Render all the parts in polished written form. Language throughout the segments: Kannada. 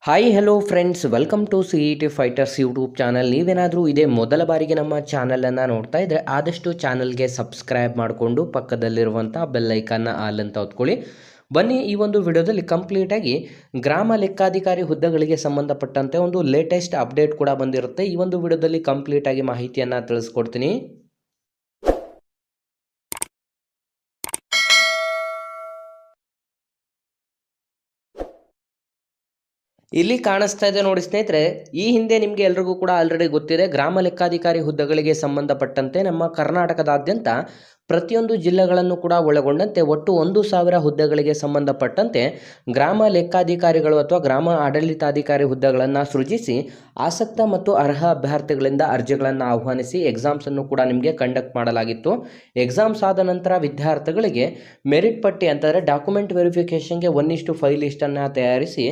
Hi hello friends, welcome to CET fighters YouTube channel. ನೀವೇನಾದರೂ ಇದೇ ಮೊದಲ ಬಾರಿಗೆ ನಮ್ಮ ಚಾನಲನ್ನು ನೋಡ್ತಾ ಇದ್ದರೆ ಆದಷ್ಟು ಚಾನಲ್ಗೆ ಸಬ್ಸ್ಕ್ರೈಬ್ ಮಾಡಿಕೊಂಡು ಪಕ್ಕದಲ್ಲಿರುವಂಥ ಬೆಲ್ಲೈಕನ್ನ ಆಲ್ ಅಂತ ಹೊತ್ಕೊಳ್ಳಿ. ಬನ್ನಿ, ಈ ಒಂದು ವಿಡಿಯೋದಲ್ಲಿ ಕಂಪ್ಲೀಟಾಗಿ ಗ್ರಾಮ ಲೆಕ್ಕಾಧಿಕಾರಿ ಹುದ್ದೆಗಳಿಗೆ ಸಂಬಂಧಪಟ್ಟಂತೆ ಒಂದು ಲೇಟೆಸ್ಟ್ ಅಪ್ಡೇಟ್ ಕೂಡ ಬಂದಿರುತ್ತೆ. ಈ ಒಂದು ವಿಡಿಯೋದಲ್ಲಿ ಕಂಪ್ಲೀಟಾಗಿ ಮಾಹಿತಿಯನ್ನು ತಿಳಿಸ್ಕೊಡ್ತೀನಿ. ಇಲ್ಲಿ ಕಾಣಿಸ್ತಾ ಇದೆ ನೋಡಿ ಸ್ನೇಹಿತರೆ, ಈ ಹಿಂದೆ ನಿಮಗೆ ಎಲ್ರಿಗೂ ಕೂಡ ಆಲ್ರೆಡಿ ಗೊತ್ತಿದೆ, ಗ್ರಾಮ ಲೆಕ್ಕಾಧಿಕಾರಿ ಹುದ್ದೆಗಳಿಗೆ ಸಂಬಂಧಪಟ್ಟಂತೆ ನಮ್ಮ ಕರ್ನಾಟಕದಾದ್ಯಂತ ಪ್ರತಿಯೊಂದು ಜಿಲ್ಲೆಗಳನ್ನು ಕೂಡ ಒಳಗೊಂಡಂತೆ ಒಟ್ಟು 1,000 ಹುದ್ದೆಗಳಿಗೆ ಸಂಬಂಧಪಟ್ಟಂತೆ ಗ್ರಾಮ ಲೆಕ್ಕಾಧಿಕಾರಿಗಳು ಅಥವಾ ಗ್ರಾಮ ಆಡಳಿತಾಧಿಕಾರಿ ಹುದ್ದೆಗಳನ್ನು ಸೃಜಿಸಿ ಆಸಕ್ತ ಮತ್ತು ಅರ್ಹ ಅಭ್ಯರ್ಥಿಗಳಿಂದ ಅರ್ಜಿಗಳನ್ನು ಆಹ್ವಾನಿಸಿ ಎಕ್ಸಾಮ್ಸನ್ನು ಕೂಡ ನಿಮಗೆ ಕಂಡಕ್ಟ್ ಮಾಡಲಾಗಿತ್ತು. ಎಕ್ಸಾಮ್ಸ್ ಆದ ನಂತರ ವಿದ್ಯಾರ್ಥಿಗಳಿಗೆ ಮೆರಿಟ್ ಪಟ್ಟಿ ಅಂತಂದರೆ ಡಾಕ್ಯುಮೆಂಟ್ ವೆರಿಫಿಕೇಷನ್ಗೆ 1:5 ಲಿಸ್ಟನ್ನು ತಯಾರಿಸಿ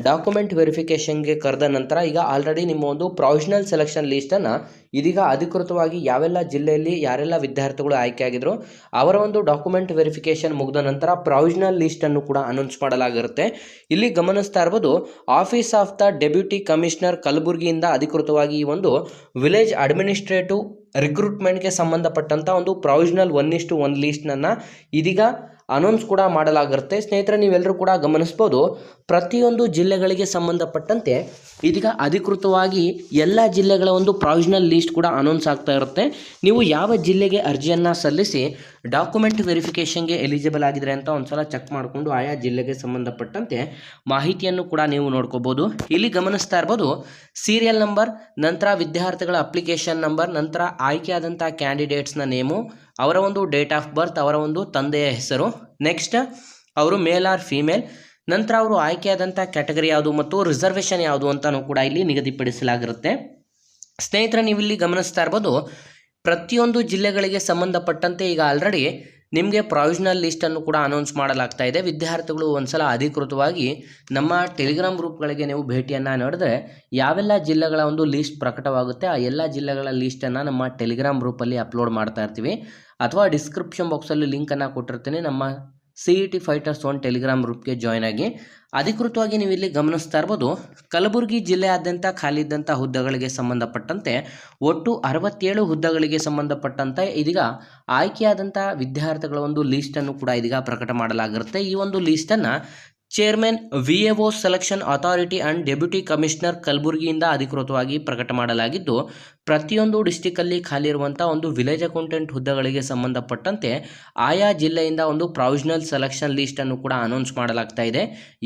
ಡಾಕ್ಯುಮೆಂಟ್ ವೆರಿಫಿಕೇಷನ್ಗೆ ಕರೆದ ನಂತರ ಈಗ ಆಲ್ರೆಡಿ ನಿಮ್ಮ ಒಂದು ಪ್ರೊವಿಷನಲ್ ಸೆಲೆಕ್ಷನ್ ಲೀಸ್ಟನ್ನು ಇದೀಗ ಅಧಿಕೃತವಾಗಿ ಯಾವೆಲ್ಲ ಜಿಲ್ಲೆಯಲ್ಲಿ ಯಾರೆಲ್ಲ ವಿದ್ಯಾರ್ಥಿಗಳು ಆಯ್ಕೆಯಾಗಿದ್ರು ಅವರ ಒಂದು ಡಾಕ್ಯುಮೆಂಟ್ ವೆರಿಫಿಕೇಷನ್ ಮುಗಿದ ನಂತರ ಪ್ರೊವಿಷನಲ್ ಲೀಸ್ಟನ್ನು ಕೂಡ ಅನೌನ್ಸ್ ಮಾಡಲಾಗಿರುತ್ತೆ. ಇಲ್ಲಿ ಗಮನಿಸ್ತಾ ಇರ್ಬೋದು, office of the deputy commissioner ಕಲಬುರಗಿಯಿಂದ ಅಧಿಕೃತವಾಗಿ ಈ ಒಂದು ವಿಲೇಜ್ ಅಡ್ಮಿನಿಸ್ಟ್ರೇಟಿವ್ ರಿಕ್ರೂಟ್ಮೆಂಟ್ಗೆ ಸಂಬಂಧಪಟ್ಟಂಥ ಒಂದು ಪ್ರೊವಿಷನಲ್ 1:1 ಲೀಸ್ಟನ್ನು ಇದೀಗ ಅನೌನ್ಸ್ ಕೂಡ ಮಾಡಲಾಗಿರುತ್ತೆ. ಸ್ನೇಹಿತರೆ, ನೀವೆಲ್ಲರೂ ಕೂಡ ಗಮನಿಸ್ಬೋದು, ಪ್ರತಿಯೊಂದು ಜಿಲ್ಲೆಗಳಿಗೆ ಸಂಬಂಧಪಟ್ಟಂತೆ ಇದೀಗ ಅಧಿಕೃತವಾಗಿ ಎಲ್ಲ ಜಿಲ್ಲೆಗಳ ಒಂದು ಪ್ರೊವಿಷನಲ್ ಲೀಸ್ಟ್ ಕೂಡ ಅನೌನ್ಸ್ ಆಗ್ತಾ ಇರುತ್ತೆ. ನೀವು ಯಾವ ಜಿಲ್ಲೆಗೆ ಅರ್ಜಿಯನ್ನು ಸಲ್ಲಿಸಿ ಡಾಕ್ಯುಮೆಂಟ್ ವೆರಿಫಿಕೇಷನ್ಗೆ ಎಲಿಜಿಬಲ್ ಆಗಿದ್ರೆ ಅಂತ ಒಂದ್ಸಲ ಚೆಕ್ ಮಾಡಿಕೊಂಡು ಆಯಾ ಜಿಲ್ಲೆಗೆ ಸಂಬಂಧಪಟ್ಟಂತೆ ಮಾಹಿತಿಯನ್ನು ಕೂಡ ನೀವು ನೋಡ್ಕೋಬೋದು. ಇಲ್ಲಿ ಗಮನಿಸ್ತಾ ಇರ್ಬೋದು, ಸೀರಿಯಲ್ ನಂಬರ್, ನಂತರ ವಿದ್ಯಾರ್ಥಿಗಳ ಅಪ್ಲಿಕೇಶನ್ ನಂಬರ್, ನಂತರ ಆಯ್ಕೆಯಾದಂಥ ಕ್ಯಾಂಡಿಡೇಟ್ಸ್ನ ನೇಮು, ಅವರ ಒಂದು ಡೇಟ್ ಆಫ್ ಬರ್ತ್, ಅವರ ಒಂದು ತಂದೆಯ ಹೆಸರು, ನೆಕ್ಸ್ಟ್ ಅವರು ಮೇಲ್ ಆರ್ ಫೀಮೇಲ್, ನಂತರ ಅವರು ಆಯ್ಕೆಯಾದಂಥ ಕ್ಯಾಟಗರಿ ಯಾವುದು ಮತ್ತು ರಿಸರ್ವೇಷನ್ ಯಾವುದು ಅಂತಲೂ ಕೂಡ ಇಲ್ಲಿ ನಿಗದಿಪಡಿಸಲಾಗಿರುತ್ತೆ. ಸ್ನೇಹಿತರೆ, ನೀವು ಇಲ್ಲಿ ಗಮನಿಸ್ತಾ ಇರ್ಬೋದು, ಪ್ರತಿಯೊಂದು ಜಿಲ್ಲೆಗಳಿಗೆ ಸಂಬಂಧಪಟ್ಟಂತೆ ಈಗ ಆಲ್ರೆಡಿ ನಿಮಗೆ ಪ್ರೊವಿಷನಲ್ ಲೀಸ್ಟನ್ನು ಕೂಡ ಅನೌನ್ಸ್ ಮಾಡಲಾಗ್ತಾ ಇದೆ. ವಿದ್ಯಾರ್ಥಿಗಳು ಒಂದ್ಸಲ ಅಧಿಕೃತವಾಗಿ ನಮ್ಮ ಟೆಲಿಗ್ರಾಮ್ ಗ್ರೂಪ್ಗಳಿಗೆ ನೀವು ಭೇಟಿಯನ್ನು ನೀಡಿದ್ರೆ ಯಾವೆಲ್ಲ ಜಿಲ್ಲೆಗಳ ಒಂದು ಲೀಸ್ಟ್ ಪ್ರಕಟವಾಗುತ್ತೆ ಆ ಎಲ್ಲ ಜಿಲ್ಲೆಗಳ ಲೀಸ್ಟನ್ನು ನಮ್ಮ ಟೆಲಿಗ್ರಾಮ್ ಗ್ರೂಪಲ್ಲಿ ಅಪ್ಲೋಡ್ ಮಾಡ್ತಾ ಇರ್ತೀವಿ. ಅಥವಾ ಡಿಸ್ಕ್ರಿಪ್ಷನ್ ಬಾಕ್ಸಲ್ಲಿ ಲಿಂಕನ್ನು ಕೊಟ್ಟಿರ್ತೀನಿ, ನಮ್ಮ CET ಫೈಟರ್ಸ್ 1 ಟೆಲಿಗ್ರಾಮ್ ಗ್ರೂಪ್ಗೆ ಜಾಯ್ನ್ ಆಗಿ. ಅಧಿಕೃತವಾಗಿ ನೀವು ಇಲ್ಲಿ ಗಮನಿಸ್ತಾ ಇರ್ಬೋದು, ಕಲಬುರಗಿ ಜಿಲ್ಲೆಯಾದ್ಯಂತ ಖಾಲಿ ಇದ್ದಂಥ ಹುದ್ದೆಗಳಿಗೆ ಸಂಬಂಧಪಟ್ಟಂತೆ ಒಟ್ಟು 67 ಹುದ್ದೆಗಳಿಗೆ ಸಂಬಂಧಪಟ್ಟಂತೆ ಇದೀಗ ಆಯ್ಕೆಯಾದಂಥ ವಿದ್ಯಾರ್ಥಿಗಳ ಒಂದು ಲೀಸ್ಟನ್ನು ಕೂಡ ಇದೀಗ ಪ್ರಕಟ ಮಾಡಲಾಗಿರುತ್ತೆ. ಈ ಒಂದು ಲೀಸ್ಟನ್ನು chairman VAO selection authority and deputy commissioner ಕಲಬುರಗಿಯಿಂದ ಅಧಿಕೃತವಾಗಿ ಪ್ರಕಟ ಮಾಡಲಾಗಿದ್ದು, ಪ್ರತಿಯೊಂದು ಡಿಸ್ಟಿಕಲ್ಲಿ ಖಾಲಿ ಇರುವಂಥ ಒಂದು ವಿಲೇಜ್ ಅಕೌಂಟೆಂಟ್ ಹುದ್ದೆಗಳಿಗೆ ಸಂಬಂಧಪಟ್ಟಂತೆ ಆಯಾ ಜಿಲ್ಲೆಯಿಂದ ಒಂದು ಪ್ರೊವಿಷನಲ್ ಸೆಲೆಕ್ಷನ್ ಲೀಸ್ಟನ್ನು ಕೂಡ ಅನೌನ್ಸ್ ಮಾಡಲಾಗ್ತಾ ಇದೆ.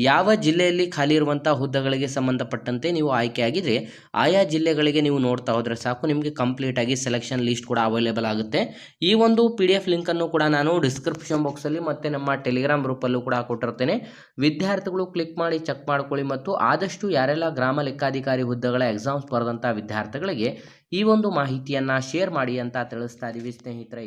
ಯಾವ ಜಿಲ್ಲೆಯಲ್ಲಿ ಖಾಲಿ ಇರುವಂಥ ಹುದ್ದೆಗಳಿಗೆ ಸಂಬಂಧಪಟ್ಟಂತೆ ನೀವು ಆಯ್ಕೆಯಾಗಿದ್ರೆ ಆಯಾ ಜಿಲ್ಲೆಗಳಿಗೆ ನೀವು ನೋಡ್ತಾ ಹೋದರೆ ಸಾಕು, ನಿಮಗೆ ಕಂಪ್ಲೀಟಾಗಿ ಸೆಲೆಕ್ಷನ್ ಲೀಸ್ಟ್ ಕೂಡ ಅವೈಲೇಬಲ್ ಆಗುತ್ತೆ. ಈ ಒಂದು PDF ಲಿಂಕನ್ನು ಕೂಡ ನಾನು ಡಿಸ್ಕ್ರಿಪ್ಷನ್ ಬಾಕ್ಸಲ್ಲಿ ಮತ್ತು ನಮ್ಮ ಟೆಲಿಗ್ರಾಮ್ ಗ್ರೂಪಲ್ಲೂ ಕೂಡ ಕೊಟ್ಟಿರ್ತೇನೆ. ವಿದ್ಯಾರ್ಥಿಗಳು ಕ್ಲಿಕ್ ಮಾಡಿ ಚೆಕ್ ಮಾಡ್ಕೊಳ್ಳಿ ಮತ್ತು ಆದಷ್ಟು ಯಾರೆಲ್ಲ ಗ್ರಾಮ ಲೆಕ್ಕಾಧಿಕಾರಿ ಹುದ್ದೆಗಳ ಎಕ್ಸಾಮ್ಸ್ ಬರೆದಂಥ ವಿದ್ಯಾರ್ಥಿಗಳಿಗೆ ಈ ಒಂದು ಮಾಹಿತಿಯನ್ನು ಶೇರ್ ಮಾಡಿ ಅಂತ ತಿಳಿಸ್ತಾ ಇದ್ದೀವಿ ಸ್ನೇಹಿತರೆ.